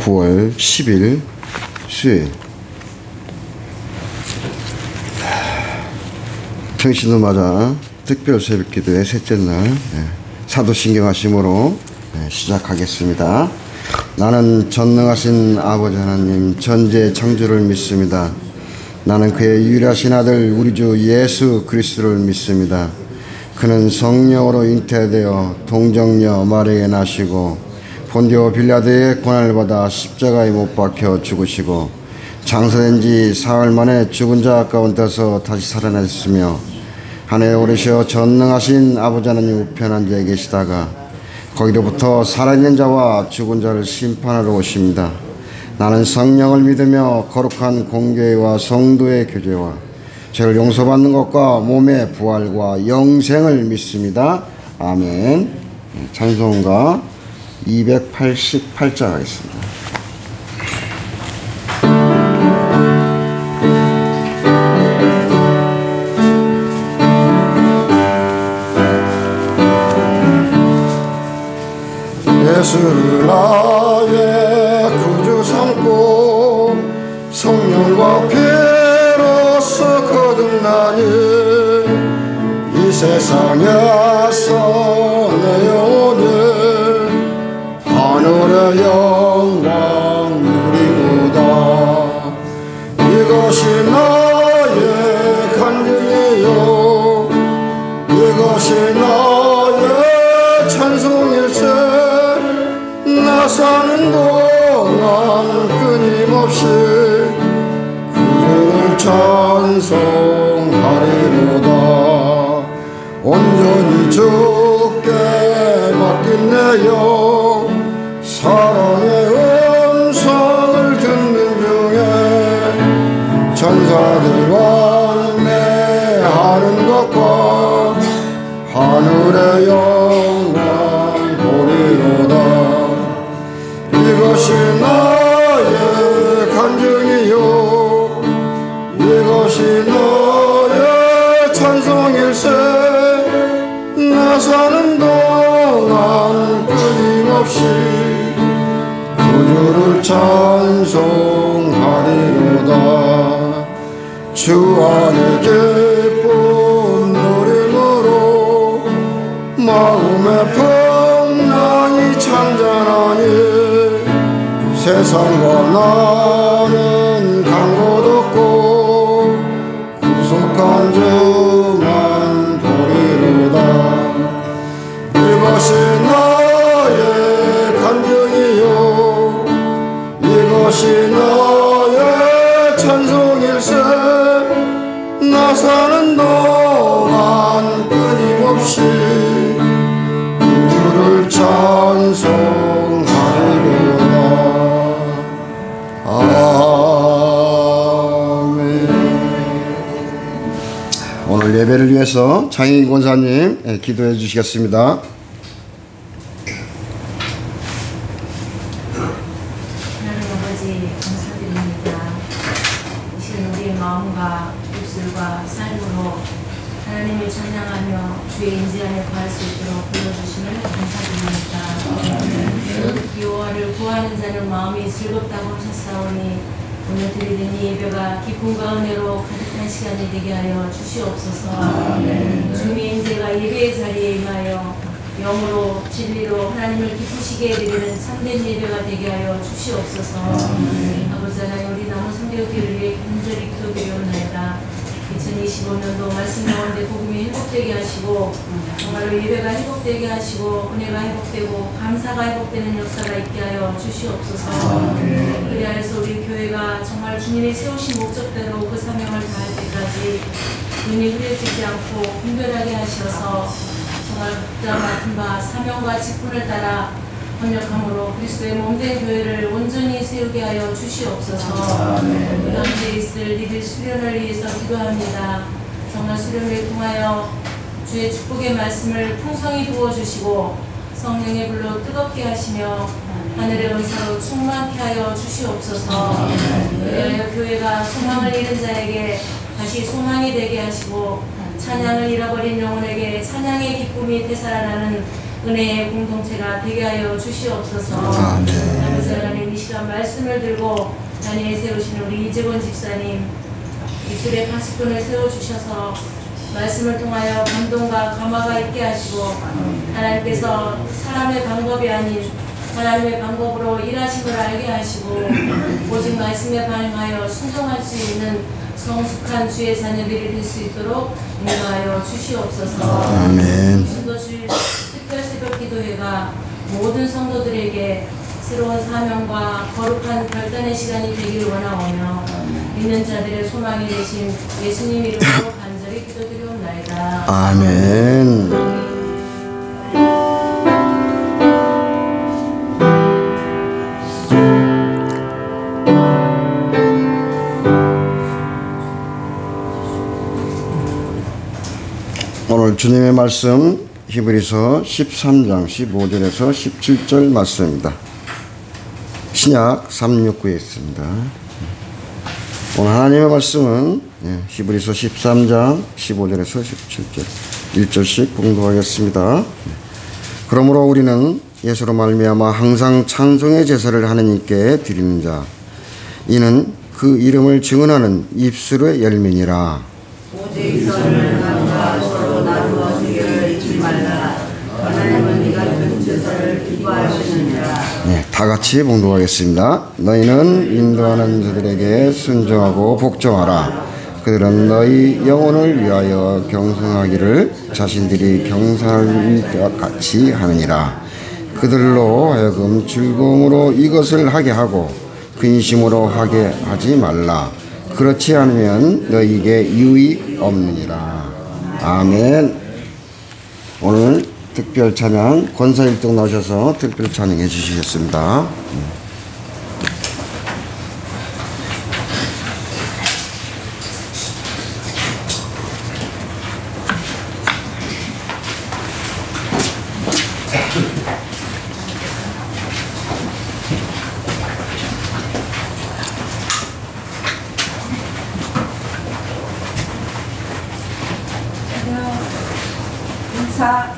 9월 10일 수요일 평신도 맞아 특별 새벽기도의 셋째 날 사도신경하심으로 시작하겠습니다. 나는 전능하신 아버지 하나님 전지의 창조를 믿습니다. 나는 그의 유일하신 아들 우리 주 예수 그리스도를 믿습니다. 그는 성령으로 잉태되어 동정녀 마리아에게 나시고 본디오 빌라도의 고난을 받아 십자가에 못 박혀 죽으시고 장사된 지 사흘 만에 죽은 자 가운데서 다시 살아나셨으며 하늘에 오르셔 전능하신 아버지 하나님 우편 앉아 계시다가 거기로부터 살아있는 자와 죽은 자를 심판하러 오십니다. 나는 성령을 믿으며 거룩한 공교회와 성도의 교제와 죄를 용서받는 것과 몸의 부활과 영생을 믿습니다. 아멘. 찬송가 288자 하겠습니다. 예수를 나의 구주 삼고 성령과 피로써 거듭나니 이 세상에서 내 영혼은 하늘의 영광 누리도다. 이것이 나의 간증이요 이것이 나의 찬송일세. 나 사는 동안 끊임없이 구주를 찬송하리로다. 온전히 주께 맡긴 내 영 사랑의 음성을 듣는 중에 천사들 왕래하는 것과 하늘의 영광 보리로다. 이것이 나의 간증이요 이것이 나의 찬송일세. 나 사는 동안 끊임없이 구주를 찬송하리로다. 주 안에 기쁨 누림으로 마음의 풍랑이 찬잔하니 세상과 나는 간 곳 없고 구속한 주만 보리로다. 이것이 나의 간증이요 이것이 나의 찬송일세. 나 사는 동안 끊임없이 구주를 찬송하리로다. 오늘 예배를 위해서 장인 권사님 기도해 주시겠습니다. 하나님 아버지 감사드립니다. 이 시간 우리의 마음과 입술과 삶으로 하나님을 찬양하며 주의 인지 안에 거할 수 있도록 불러주심을 감사드립니다. 여호와를 구하는 자는 마음이 즐겁다고 하셨사오니 오늘 드리는 이 예배가 기쁨과 은혜로 가득한 시간이 되게 하여 주시옵소서. 주님의 인재가 예배의 자리에 임하여 영으로 진리로 하나님을 기쁘시게 드리는 참된 예배가 되게 하여 주시옵소서. 아버지 하나님 우리 남은 성교회를 위해 간절히 기도드리옵나이다. 2025년도 말씀 가운데 복음이 회복되게 하시고 정말로 예배가 회복되게 하시고 은혜가 회복되고 감사가 회복되는 역사가 있게 하여 주시옵소서. 그리하여서 우리 교회가 정말 주님이 세우신 목적대로 그 사명을 다할 때까지 눈이 흐려지지 않고 분별하게 하셔서 정말 각자 맡은 바 사명과 직분을 따라 번역함으로 그리스도의 몸된 교회를 온전히 세우게 하여 주시옵소서. 그 가운데 있을 이들 수련을 위해서 기도합니다. 정말 수련을 통하여 주의 축복의 말씀을 풍성히 부어주시고 성령의 불로 뜨겁게 하시며 하늘의 은사로 충만케 하여 주시옵소서. 그리하여 교회가 소망을 잃은 자에게 다시 소망이 되게 하시고 찬양을 잃어버린 영혼에게 찬양의 기쁨이 되살아나는 은혜의 공동체가 되게 하여 주시옵소서. 아멘. 아버지 하나님, 이 시간 말씀을 들고 자리에 세우신 우리 이재권 집사님, 이슬의 파수꾼을 세워주셔서 말씀을 통하여 감동과 감화가 있게 하시고, 하나님께서 사람의 방법이 아닌 하나님의 방법으로 일하심을 알게 하시고, 오직 말씀에 반응하여 순종할 수 있는 성숙한 주의 자녀들이 될 수 있도록 인도하여 주시옵소서. 아멘. 신도주 특별 새벽 기도회가 모든 성도들에게 새로운 사명과 거룩한 결단의 시간이 되기를 원하오며, 믿는 자들의 소망이 되신 예수님 이름으로 간절히 기도드리옵나이다. 아멘. 오늘 주님의 말씀 히브리서 13장 15절에서 17절 말씀입니다. 신약 369에 있습니다. 오늘 하나님의 말씀은 히브리서 13장 15절에서 17절 1절씩 공독하겠습니다. 그러므로 우리는 예수로 말미암아 항상 찬송의 제사를 하느님께 드리는 자, 이는 그 이름을 증언하는 입술의 열매니라. 오직 선을 나누어 서로 나누어 주기를 잊지 말라. 하나님은 네가 든 제사를 기뻐하시느니라. 네, 다 같이 봉독하겠습니다. 너희는 인도하는 자들에게 순종하고 복종하라. 그들은 너희 영혼을 위하여 경성하기를 자신들이 경성할 것 같이 하느니라. 그들로 하여금 즐거움으로 이것을 하게 하고 근심으로 하게 하지 말라. 그렇지 않으면 너희에게 유익 없느니라. 아멘. 오늘 특별 찬양 권사일동 나오셔서 특별 찬양해 주시겠습니다. 인사.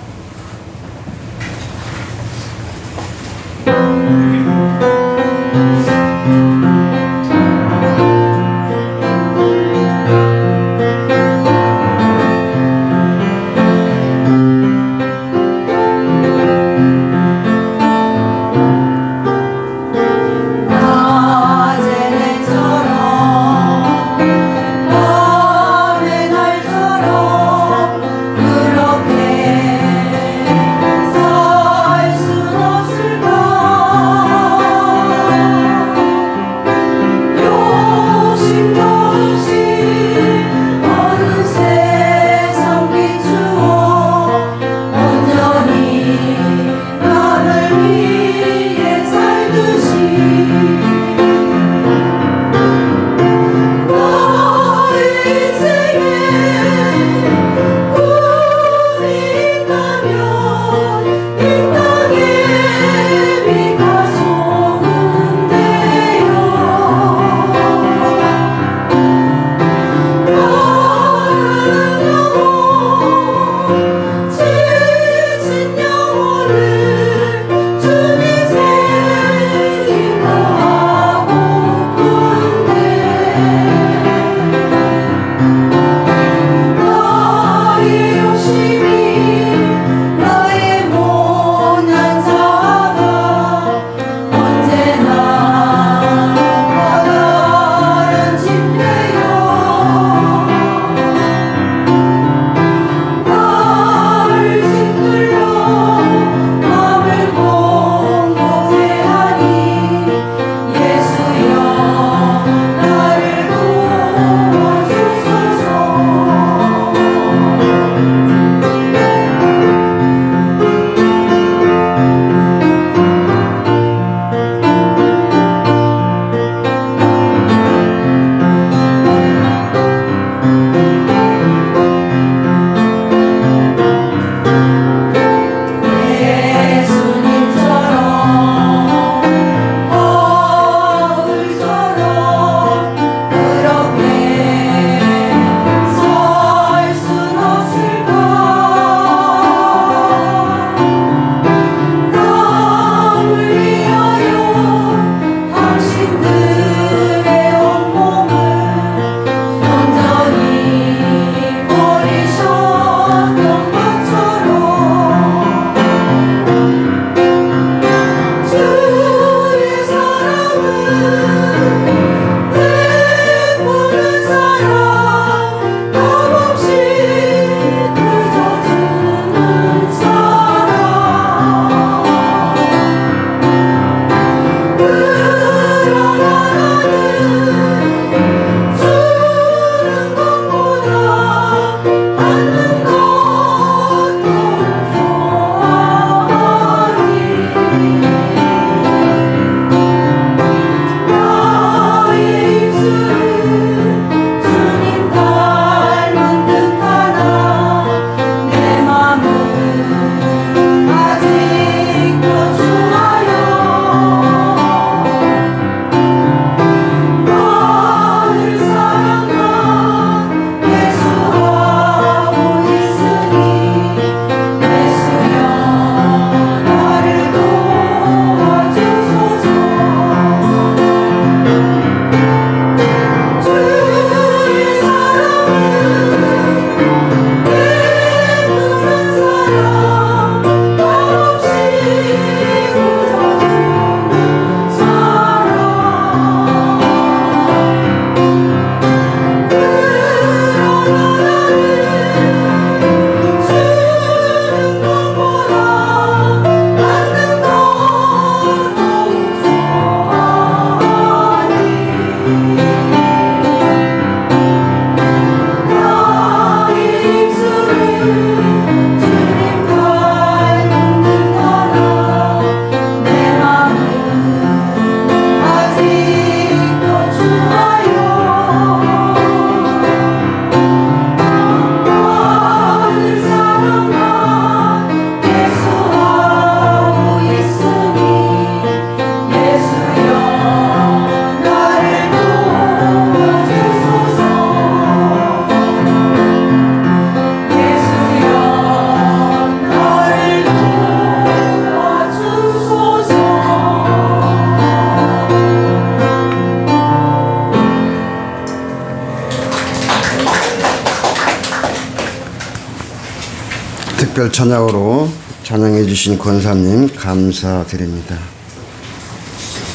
특별 찬양으로 찬양해 주신 권사님 감사드립니다.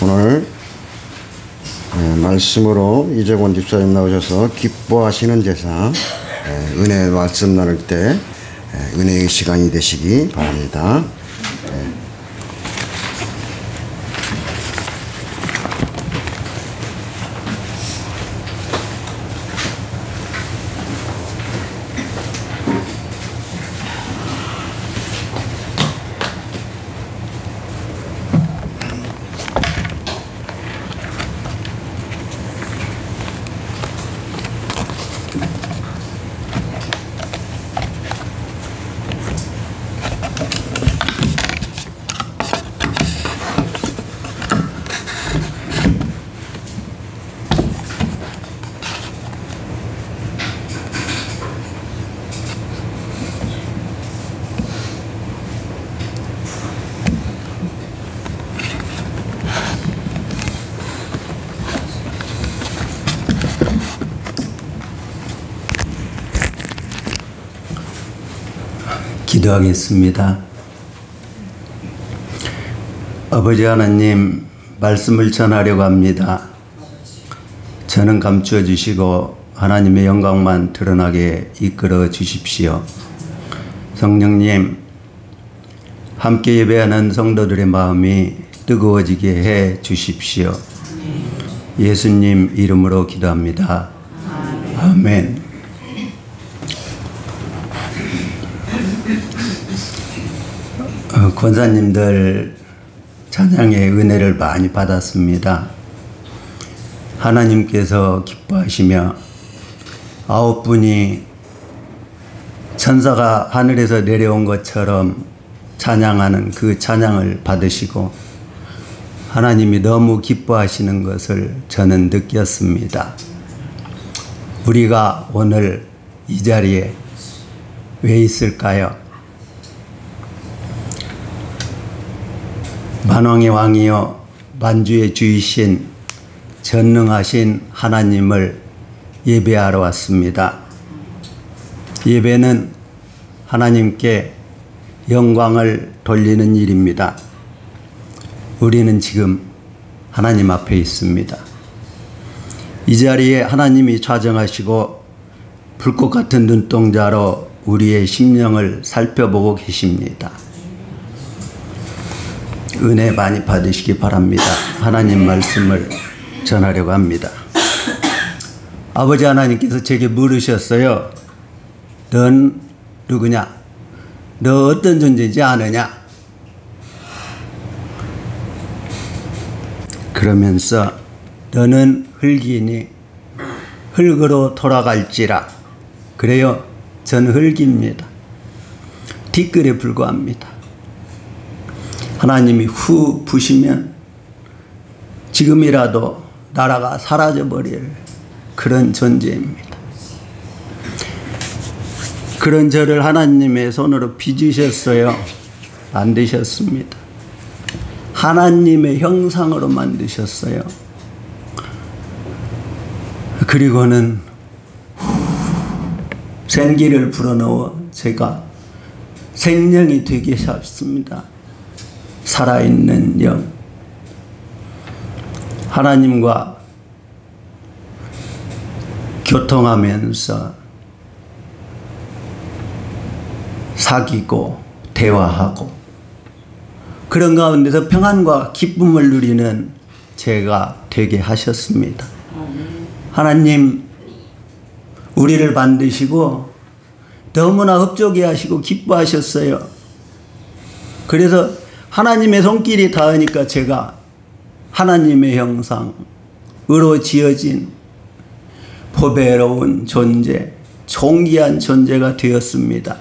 오늘 말씀으로 이재권 집사님 나오셔서 기뻐하시는 제사 은혜 말씀 나눌 때 은혜의 시간이 되시기 바랍니다. 기도하겠습니다. 아버지 하나님, 말씀을 전하려고 합니다. 저는 감추어 주시고 하나님의 영광만 드러나게 이끌어 주십시오. 성령님, 함께 예배하는 성도들의 마음이 뜨거워지게 해 주십시오. 예수님 이름으로 기도합니다. 아멘. 권사님들 찬양의 은혜를 많이 받았습니다. 하나님께서 기뻐하시며 9분이 천사가 하늘에서 내려온 것처럼 찬양하는 그 찬양을 받으시고 하나님이 너무 기뻐하시는 것을 저는 느꼈습니다. 우리가 오늘 이 자리에 왜 있을까요? 만왕의 왕이요 만주의 주이신 전능하신 하나님을 예배하러 왔습니다. 예배는 하나님께 영광을 돌리는 일입니다. 우리는 지금 하나님 앞에 있습니다. 이 자리에 하나님이 좌정하시고 불꽃 같은 눈동자로 우리의 심령을 살펴보고 계십니다. 은혜 많이 받으시기 바랍니다. 하나님 말씀을 전하려고 합니다. 아버지 하나님께서 제게 물으셨어요. 넌 누구냐? 너 어떤 존재인지 아느냐? 그러면서 너는 흙이니 흙으로 돌아갈지라. 그래요. 전 흙입니다. 티끌에 불과합니다. 하나님이 후 부시면 지금이라도 나라가 사라져버릴 그런 존재입니다. 그런 저를 하나님의 손으로 빚으셨어요? 안 되셨습니다. 하나님의 형상으로 만드셨어요. 그리고는 생기를 불어넣어 제가 생명이 되게 하셨습니다. 살아있는 영, 하나님과 교통하면서 사귀고 대화하고 그런 가운데서 평안과 기쁨을 누리는 제가 되게 하셨습니다. 하나님, 우리를 만드시고 너무나 흡족해 하시고 기뻐하셨어요. 그래서 하나님의 손길이 닿으니까 제가 하나님의 형상으로 지어진 보배로운 존재, 존귀한 존재가 되었습니다.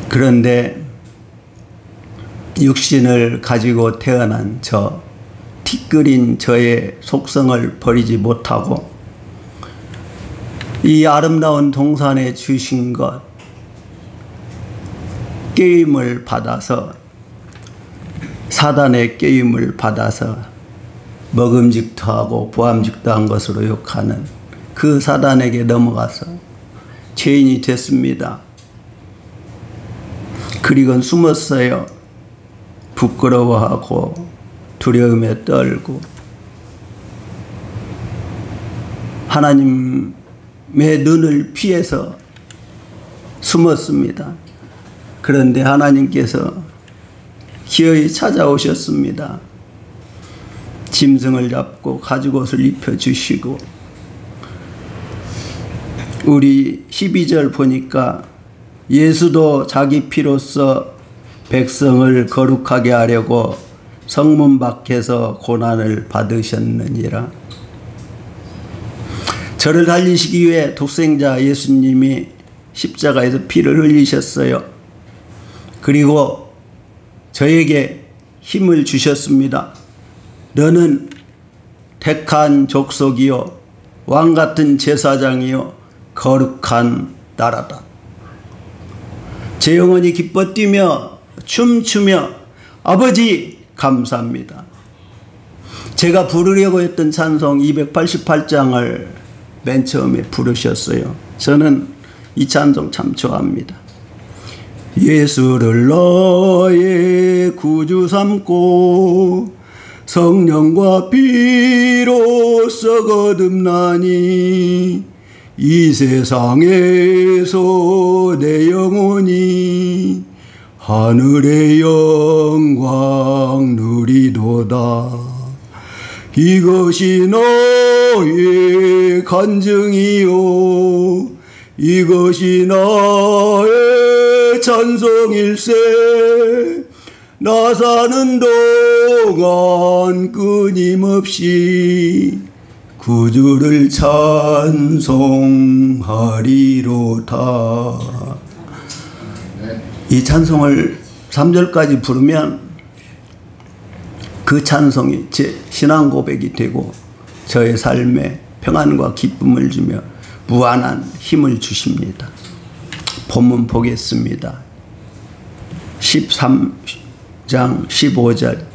그런데 육신을 가지고 태어난 저 티끌인 저의 속성을 버리지 못하고 이 아름다운 동산에 주신 것, 깨임을 받아서, 사단의 깨임을 받아서 먹음직도 하고 보암직도 한 것으로 욕하는 그 사단에게 넘어가서 죄인이 됐습니다. 그리고 숨었어요. 부끄러워하고 두려움에 떨고 하나님의 눈을 피해서 숨었습니다. 그런데 하나님께서 기어이 찾아오셨습니다. 짐승을 잡고 가죽옷을 입혀주시고, 우리 12절 보니까 예수도 자기 피로써 백성을 거룩하게 하려고 성문 밖에서 고난을 받으셨느니라. 저를 살리시기 위해 독생자 예수님이 십자가에서 피를 흘리셨어요. 그리고 저에게 힘을 주셨습니다. 너는 택한 족속이요 왕같은 제사장이요 거룩한 나라다. 제 영혼이 기뻐 뛰며 춤추며 아버지 감사합니다. 제가 부르려고 했던 찬송 288장을 맨 처음에 부르셨어요. 저는 이 찬송 참 좋아합니다. 예수를 너의 구주 삼고 성령과 피로써 거듭나니 이 세상에서 내 영혼이 하늘의 영광 누리도다. 이것이 너의 간증이요 이것이 나의 찬송일세. 나 사는 동안 끊임없이 구주를 찬송하리로다. 이 찬송을 3절까지 부르면 그 찬송이 제 신앙 고백이 되고 저의 삶에 평안과 기쁨을 주며 무한한 힘을 주십니다. 본문 보겠습니다. 13장 15절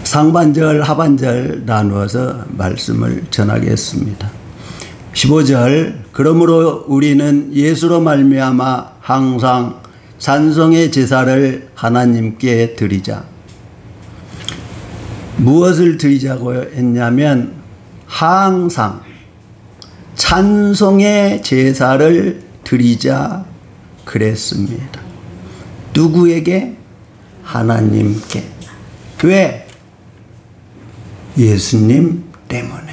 상반절 하반절 나누어서 말씀을 전하겠습니다. 15절 그러므로 우리는 예수로 말미암아 항상 찬송의 제사를 하나님께 드리자. 무엇을 드리자고 했냐면 항상 찬송의 제사를 드리자 그랬습니다. 누구에게? 하나님께. 왜? 예수님 때문에.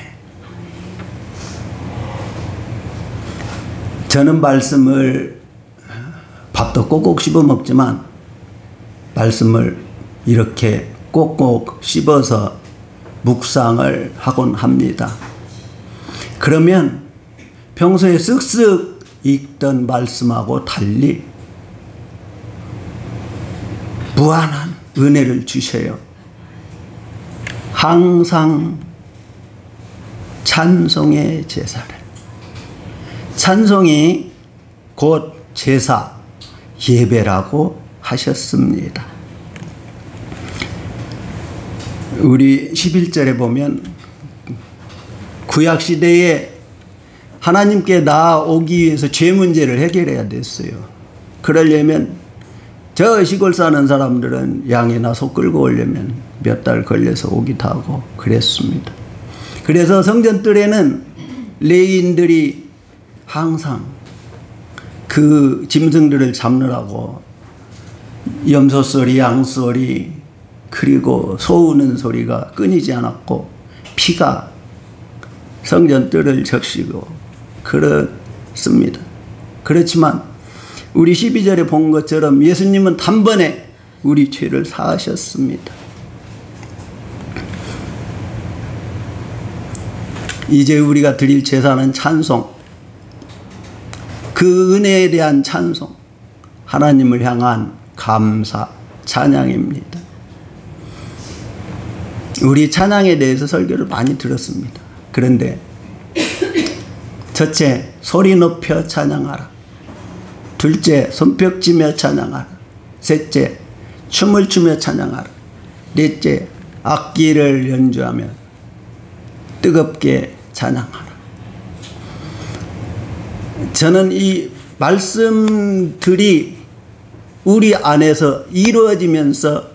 저는 말씀을 밥도 꼭꼭 씹어 먹지만 말씀을 이렇게 꼭꼭 씹어서 묵상을 하곤 합니다. 그러면 평소에 쓱쓱 읽던 말씀하고 달리 무한한 은혜를 주셔요. 항상 찬송의 제사를. 찬송이 곧 제사, 예배라고 하셨습니다. 우리 11절에 보면 구약시대에 하나님께 나아오기 위해서 죄 문제를 해결해야 됐어요. 그러려면 저 시골 사는 사람들은 양이나 소 끌고 오려면 몇 달 걸려서 오기도 하고 그랬습니다. 그래서 성전뜰에는 레위인들이 항상 그 짐승들을 잡느라고 염소 소리, 양 소리, 그리고 소 우는 소리가 끊이지 않았고 피가 성전뜰을 적시고 그렇습니다. 그렇지만 우리 12절에 본 것처럼 예수님은 단번에 우리 죄를 사하셨습니다. 이제 우리가 드릴 제사는 찬송, 그 은혜에 대한 찬송, 하나님을 향한 감사, 찬양입니다. 우리 찬양에 대해서 설교를 많이 들었습니다. 그런데 첫째, 소리 높여 찬양하라. 둘째, 손뼉치며 찬양하라. 셋째, 춤을 추며 찬양하라. 넷째, 악기를 연주하며 뜨겁게 찬양하라. 저는 이 말씀들이 우리 안에서 이루어지면서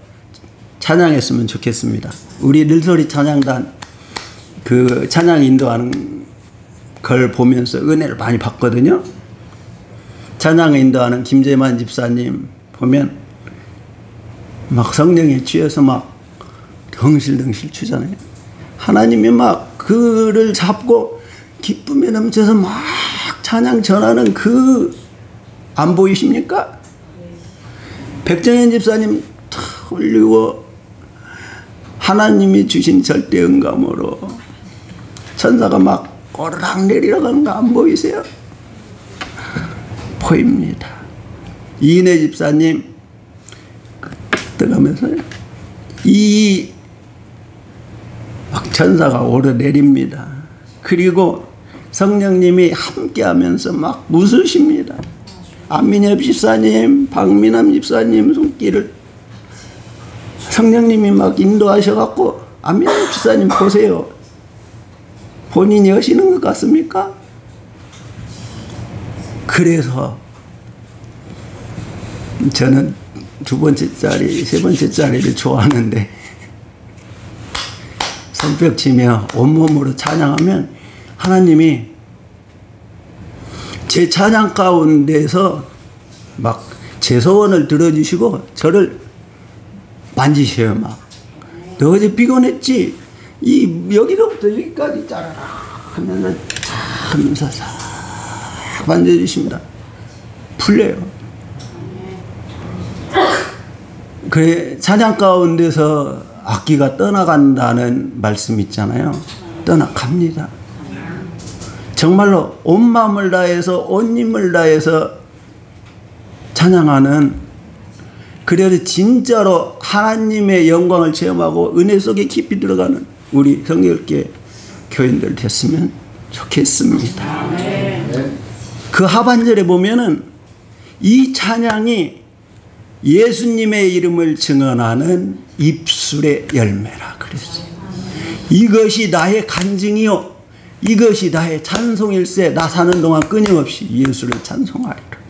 찬양했으면 좋겠습니다. 우리 늘소리 찬양단 그 찬양 인도하는 걸 보면서 은혜를 많이 받거든요. 찬양 인도하는 김재만 집사님 보면 막 성령에 취해서 막 덩실덩실 추잖아요. 하나님이 막 그를 잡고 기쁨에 넘쳐서 막 찬양 전하는 그 안 보이십니까? 백정현 집사님 탁 올리고 하나님이 주신 절대 응감으로 천사가 막 오르락 내리락 하는 거 안 보이세요? 보입니다. 이인혜 집사님 뜨가면서 이 막 천사가 오르내립니다. 그리고 성령님이 함께하면서 막 웃으십니다. 안민엽 집사님, 박민남 집사님 손길을 성령님이 막 인도하셔갖고 안민엽 집사님 보세요. 본인이 하시는 것 같습니까? 그래서 저는 두 번째 자리, 세 번째 자리를 좋아하는데 손뼉 치며 온몸으로 찬양하면 하나님이 제 찬양 가운데서 막 제 소원을 들어주시고 저를 만지셔요. 막 너 어제 피곤했지? 이 여기로부터 여기까지 짜라라 하면서 하면서 싹 만져주십니다. 풀려요. 그래 찬양 가운데서 악기가 떠나간다는 말씀 있잖아요. 떠나갑니다. 정말로 온 마음을 다해서 온 힘을 다해서 찬양하는, 그래도 진짜로 하나님의 영광을 체험하고 은혜 속에 깊이 들어가는 우리 성결계 교인들 됐으면 좋겠습니다. 그 하반절에 보면은 이 찬양이 예수님의 이름을 증언하는 입술의 열매라 그랬어요. 이것이 나의 간증이요 이것이 나의 찬송일세. 나 사는 동안 끊임없이 예수를 찬송하리라.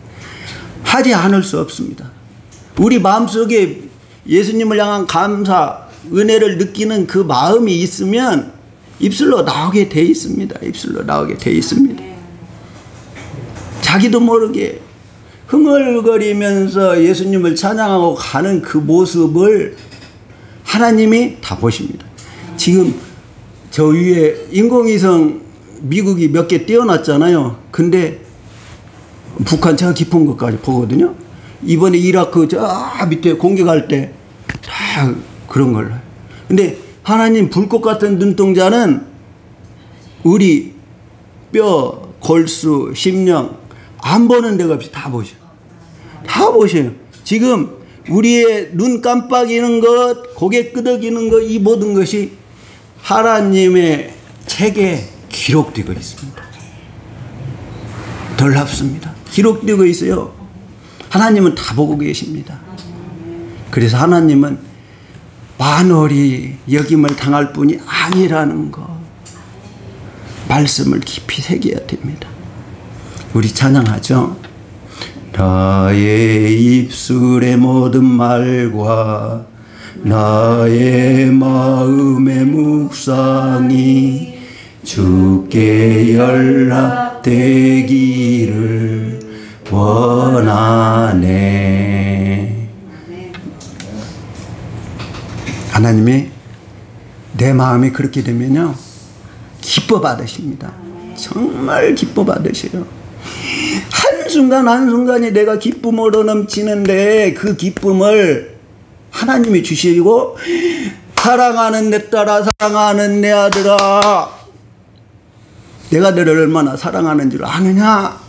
하지 않을 수 없습니다. 우리 마음속에 예수님을 향한 감사, 은혜를 느끼는 그 마음이 있으면 입술로 나오게 돼 있습니다. 입술로 나오게 돼 있습니다. 자기도 모르게 흥얼거리면서 예수님을 찬양하고 가는 그 모습을 하나님이 다 보십니다. 지금 저 위에 인공위성 미국이 몇 개 띄워놨잖아요. 근데 북한 저 깊은 것까지 보거든요. 이번에 이라크 저 밑에 공격할 때 다 그런 걸로. 근데 하나님 불꽃 같은 눈동자는 우리 뼈, 골수, 심령 안 보는 데가 없이 다 보셔. 다 보셔요. 지금 우리의 눈 깜빡이는 것, 고개 끄덕이는 것, 이 모든 것이 하나님의 책에 기록되고 있습니다. 놀랍습니다. 기록되고 있어요. 하나님은 다 보고 계십니다. 그래서 하나님은 만월이 여김을 당할 뿐이 아니라는 거, 말씀을 깊이 새겨야 됩니다. 우리 찬양하죠. 나의 입술의 모든 말과 나의 마음의 묵상이 주께 연락되기를 원하네. 하나님이 내 마음이 그렇게 되면요 기뻐 받으십니다. 정말 기뻐 받으셔요. 한순간 한순간이 내가 기쁨으로 넘치는데 그 기쁨을 하나님이 주시고, 사랑하는 내 딸아, 사랑하는 내 아들아, 내가 너를 얼마나 사랑하는 줄 아느냐.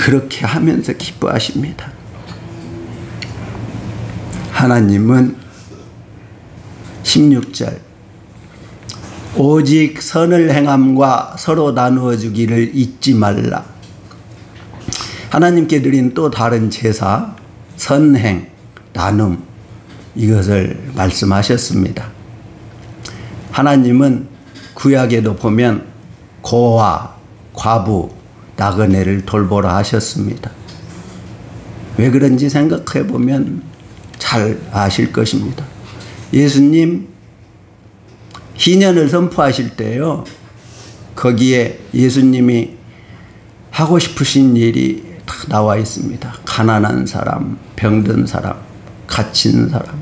그렇게 하면서 기뻐하십니다. 하나님은 16절 오직 선을 행함과 서로 나누어 주기를 잊지 말라. 하나님께 드린 또 다른 제사, 선행, 나눔, 이것을 말씀하셨습니다. 하나님은 구약에도 보면 고아, 과부, 나그네를 돌보라 하셨습니다. 왜 그런지 생각해 보면 잘 아실 것입니다. 예수님 희년을 선포하실 때요, 거기에 예수님이 하고 싶으신 일이 다 나와 있습니다. 가난한 사람, 병든 사람, 갇힌 사람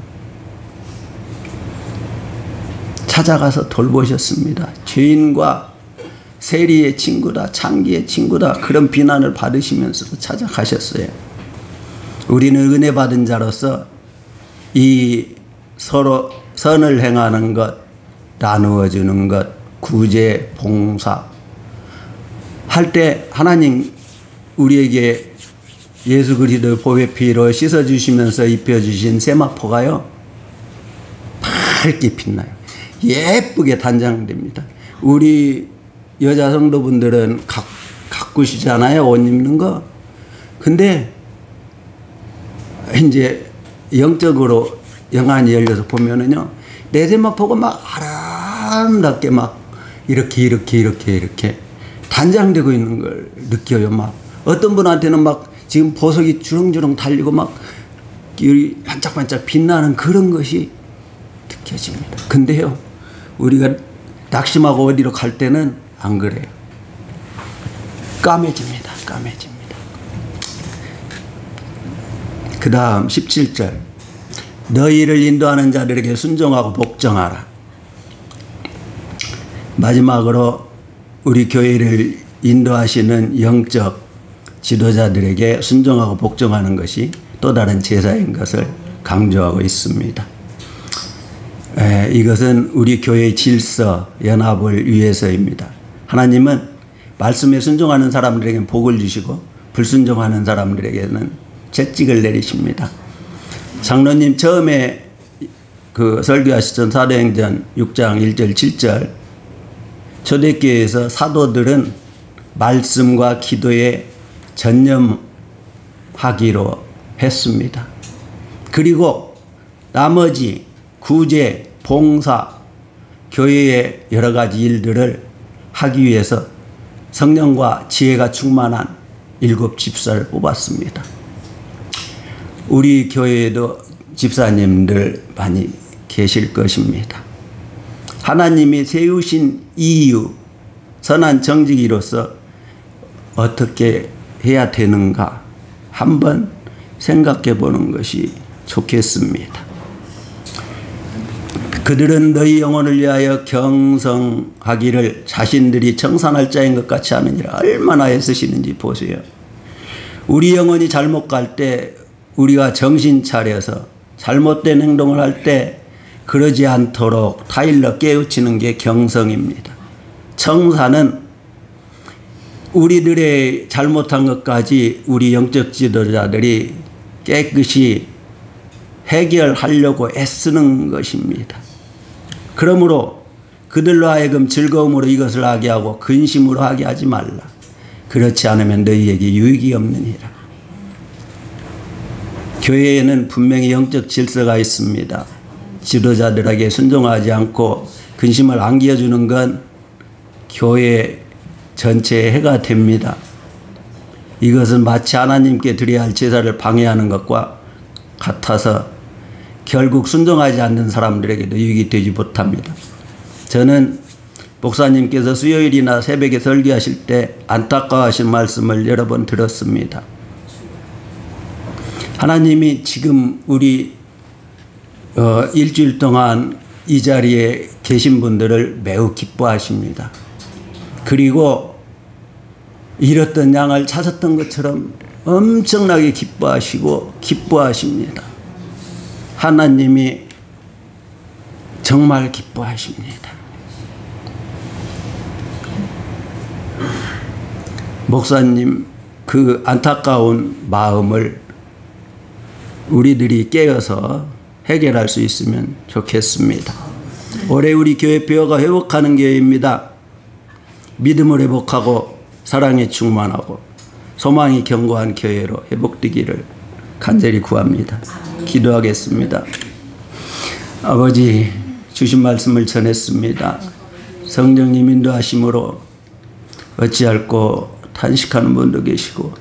찾아가서 돌보셨습니다. 죄인과 세리의 친구다, 창기의 친구다, 그런 비난을 받으시면서도 찾아가셨어요. 우리는 은혜 받은 자로서 이 서로 선을 행하는 것, 나누어 주는 것, 구제, 봉사 할 때 하나님 우리에게 예수 그리스도의 보배 피로 씻어주시면서 입혀주신 세마포가요, 밝게 빛나요. 예쁘게 단장됩니다. 우리 여자 성도분들은 가꾸시잖아요, 옷 입는 거. 근데 이제 영적으로 영안이 열려서 보면은요, 내 세마포가 막 아름답게 막 이렇게 단장되고 있는 걸 느껴요. 막 어떤 분한테는 막 지금 보석이 주렁주렁 달리고 막 반짝반짝 빛나는 그런 것이 느껴집니다. 근데요, 우리가 낙심하고 어디로 갈 때는 안 그래요. 까매집니다. 그 다음 17절, 너희를 인도하는 자들에게 순종하고 복종하라. 마지막으로 우리 교회를 인도하시는 영적 지도자들에게 순종하고 복종하는 것이 또 다른 제사인 것을 강조하고 있습니다. 이것은 우리 교회의 질서, 연합을 위해서입니다. 하나님은 말씀에 순종하는 사람들에게는 복을 주시고 불순종하는 사람들에게는 채찍을 내리십니다. 장로님 처음에 그 설교하시던 사도행전 6장 1절 7절, 초대교회에서 사도들은 말씀과 기도에 전념하기로 했습니다. 그리고 나머지 구제, 봉사, 교회의 여러 가지 일들을 하기 위해서 성령과 지혜가 충만한 7 집사를 뽑았습니다. 우리 교회에도 집사님들 많이 계실 것입니다. 하나님이 세우신 이유, 선한 정직이로서 어떻게 해야 되는가 한번 생각해 보는 것이 좋겠습니다. 그들은 너희 영혼을 위하여 경성하기를 자신들이 청산할 자인 것 같이 하느니라. 얼마나 애쓰시는지 보세요. 우리 영혼이 잘못 갈 때 우리가 정신 차려서 잘못된 행동을 할 때 그러지 않도록 타일러 깨우치는 게 경성입니다. 청산은 우리들의 잘못한 것까지 우리 영적 지도자들이 깨끗이 해결하려고 애쓰는 것입니다. 그러므로 그들로 하여금 즐거움으로 이것을 하게 하고 근심으로 하게 하지 말라. 그렇지 않으면 너희에게 유익이 없느니라. 교회에는 분명히 영적 질서가 있습니다. 지도자들에게 순종하지 않고 근심을 안겨주는 건 교회 전체에 해가 됩니다. 이것은 마치 하나님께 드려야 할 제사를 방해하는 것과 같아서 결국 순종하지 않는 사람들에게도 유익이 되지 못합니다. 저는 목사님께서 수요일이나 새벽에 설교하실 때 안타까워하신 말씀을 여러 번 들었습니다. 하나님이 지금 우리 일주일 동안 이 자리에 계신 분들을 매우 기뻐하십니다. 그리고 잃었던 양을 찾았던 것처럼 엄청나게 기뻐하십니다. 하나님이 정말 기뻐하십니다. 목사님 그 안타까운 마음을 우리들이 깨어서 해결할 수 있으면 좋겠습니다. 올해 우리 교회 뼈가 회복하는 교회입니다. 믿음을 회복하고 사랑에 충만하고 소망이 견고한 교회로 회복되기를 간절히 구합니다. 기도하겠습니다. 아버지, 주신 말씀을 전했습니다. 성령님 인도하심으로 어찌할꼬 탄식하는 분도 계시고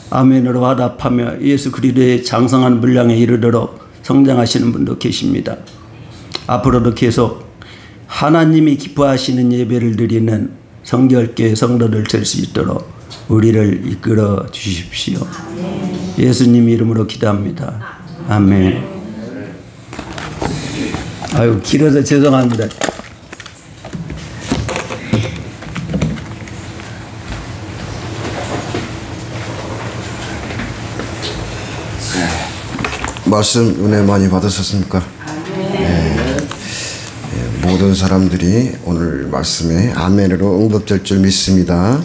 아멘으로 화답하며 예수 그리스도의 장성한 분량에 이르도록 성장하시는 분도 계십니다. 앞으로도 계속 하나님이 기뻐하시는 예배를 드리는 성결교회 성도들 될 수 있도록 우리를 이끌어 주십시오. 예수님 이름으로 기도합니다. 아멘. 아유, 길어서 죄송합니다. 말씀 은혜 많이 받으셨습니까? 모든 사람들이 오늘 말씀에 아멘으로 응답될 줄 믿습니다.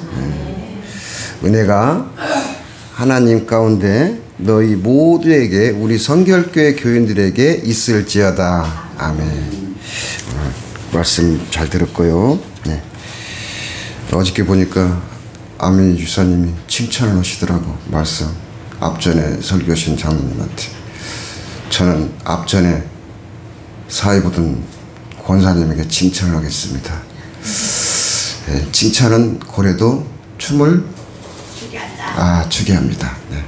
은혜가 하나님 가운데 너희 모두에게 우리 성결교회 교인들에게 있을지어다. 아멘. 말씀 잘 들었고요. 네. 어저께 보니까 아멘 유사님이 칭찬을 하시더라고. 말씀 앞전에 설교하신 장로님한테. 저는 앞전에 사회 보던 권사님에게 칭찬을 하겠습니다. 칭찬은 고래도 춤을 추게 합니다. 네.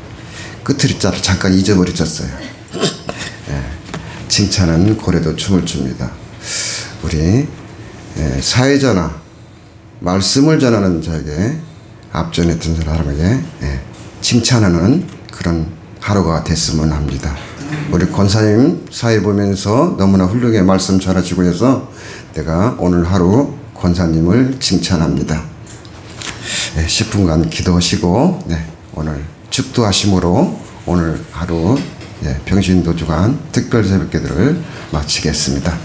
끝을 잠깐 잊어버리셨어요. 칭찬은 고래도 춤을 춥니다. 우리 사회자나 말씀을 전하는 자에게 앞전에 든 사람에게 칭찬하는 그런 하루가 됐으면 합니다. 우리 권사님 사회 보면서 너무나 훌륭하게 말씀 전하시고 해서 내가 오늘 하루 권사님을 칭찬합니다. 10분간 기도하시고 오늘 축도하심으로 오늘 하루 평신도주간 특별 새벽기도를 마치겠습니다.